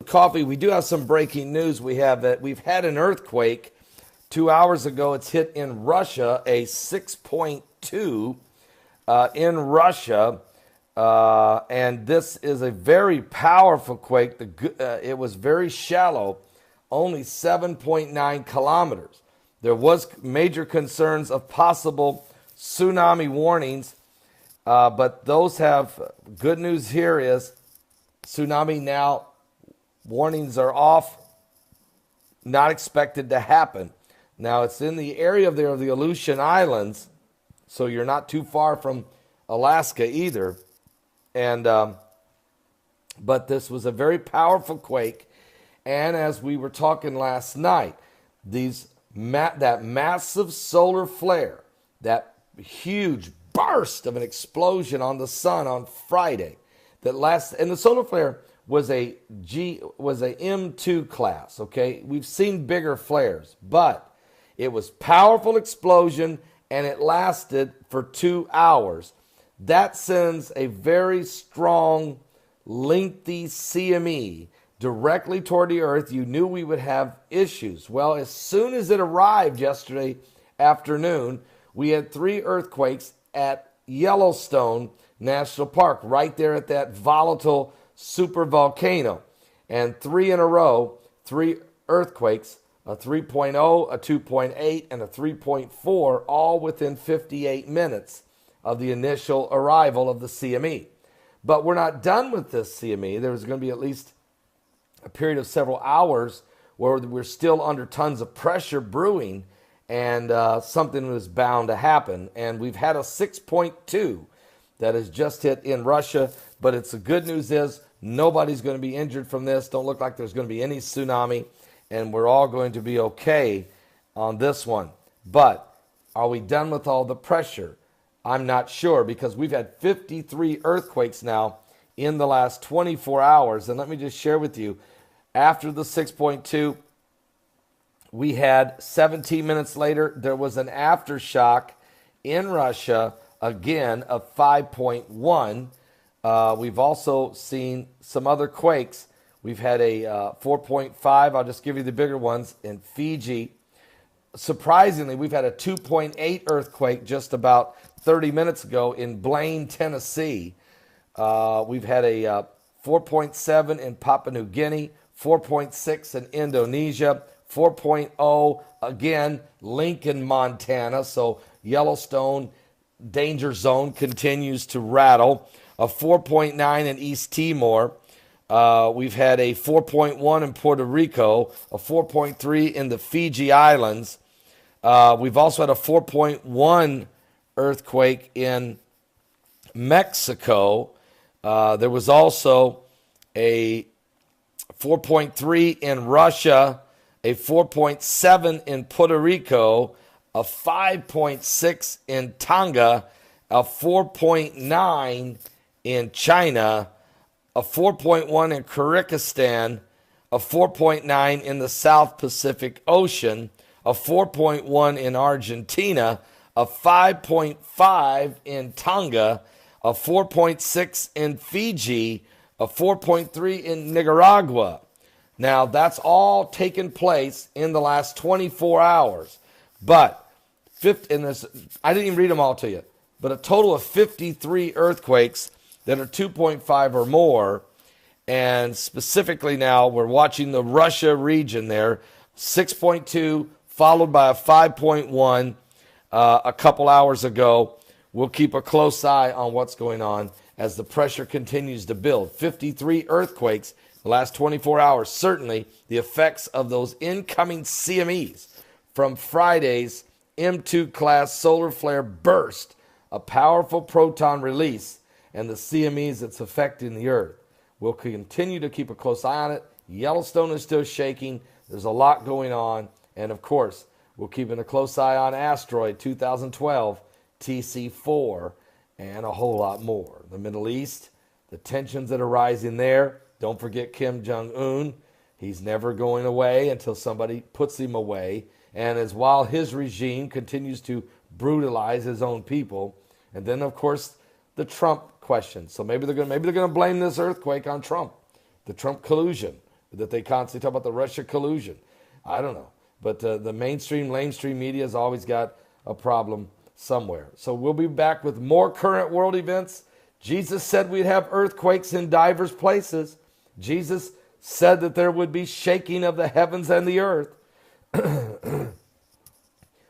Coffee, we do have some breaking news. We've had an earthquake 2 hours ago. It's hit in Russia, a 6.2 in Russia, and this is a very powerful quake. It was very shallow, only 7.9 kilometers. There was major concerns of possible tsunami warnings, but those have good news. Here is tsunami now. Warnings are off, not expected to happen. Now, it's in the area of the Aleutian Islands, so you're not too far from Alaska either. And but this was a very powerful quake. And as we were talking last night, that massive solar flare, that huge burst of an explosion on the sun on Friday, and the solar flare was a M2 class. Okay, we've seen bigger flares, but it was powerful explosion and it lasted for 2 hours. That sends a very strong, lengthy CME directly toward the earth. You knew we would have issues. Well, as soon as it arrived yesterday afternoon, we had 3 earthquakes at Yellowstone National Park, right there at that volatile super volcano, and 3 in a row, 3 earthquakes, a 3.0, a 2.8, and a 3.4, all within 58 minutes of the initial arrival of the CME. But we're not done with this CME. There's going to be at least a period of several hours where we're still under tons of pressure brewing, and something was bound to happen. And we've had a 6.2 that has just hit in Russia, but the good news is nobody's going to be injured from this. Don't look like there's going to be any tsunami, and we're all going to be okay on this one. But are we done with all the pressure? I'm not sure, because we've had 53 earthquakes now in the last 24 hours. And let me just share with you, after the 6.2, we had 17 minutes later, there was an aftershock in Russia, again, of 5.1. We've also seen some other quakes. We've had a 4.5. I'll just give you the bigger ones in Fiji. Surprisingly, we've had a 2.8 earthquake just about 30 minutes ago in Blaine, Tennessee. We've had a 4.7 in Papua New Guinea, 4.6 in Indonesia, 4.0 again, Lincoln, Montana. So Yellowstone danger zone continues to rattle. A 4.9 in East Timor. We've had a 4.1 in Puerto Rico, a 4.3 in the Fiji Islands. We've also had a 4.1 earthquake in Mexico. There was also a 4.3 in Russia, a 4.7 in Puerto Rico, a 5.6 in Tonga, a 4.9 in China, a 4.1 in Kyrgyzstan, a 4.9 in the South Pacific Ocean, a 4.1 in Argentina, a 5.5 in Tonga, a 4.6 in Fiji, a 4.3 in Nicaragua. Now, that's all taken place in the last 24 hours. But I didn't even read them all to you, but a total of 53 earthquakes that are 2.5 or more. And specifically now, we're watching the Russia region there, 6.2, followed by a 5.1 a couple hours ago. We'll keep a close eye on what's going on as the pressure continues to build. 53 earthquakes in the last 24 hours. Certainly the effects of those incoming CMEs from Friday's M2 class solar flare burst, a powerful proton release, and the CMEs that's affecting the earth. We'll continue to keep a close eye on it. Yellowstone is still shaking. There's a lot going on. And of course, we're keeping a close eye on asteroid 2012, TC4, and a whole lot more. The Middle East, the tensions that are rising there. Don't forget Kim Jong-un. He's never going away until somebody puts him away. And while his regime continues to brutalize his own people. And then, of course, the Trump question. So maybe they're going to blame this earthquake on Trump, the Trump collusion. that they constantly talk about the Russia collusion. I don't know. But the mainstream, lamestream media has always got a problem somewhere. So we'll be back with more current world events. Jesus said we'd have earthquakes in divers places. Jesus said that there would be shaking of the heavens and the earth.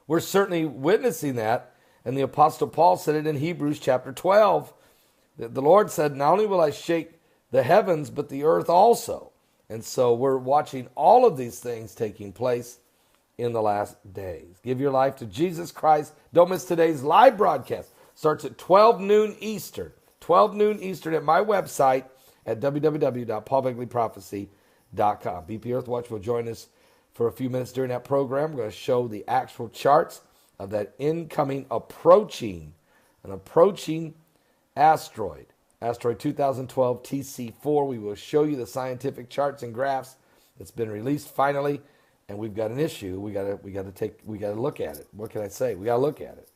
We're certainly witnessing that. And the Apostle Paul said it in Hebrews chapter 12. That the Lord said, not only will I shake the heavens, but the earth also. And so we're watching all of these things taking place in the last days. Give your life to Jesus Christ. Don't miss today's live broadcast. Starts at 12 noon Eastern. 12 noon Eastern at my website at www.paulbegleyprophecy.com. BP Earthwatch will join us for a few minutes during that program. We're going to show the actual charts of that incoming, approaching asteroid 2012 TC4. We will show you the scientific charts and graphs that's been released finally, and we've got an issue. We got to look at it. What can I say? We got to look at it.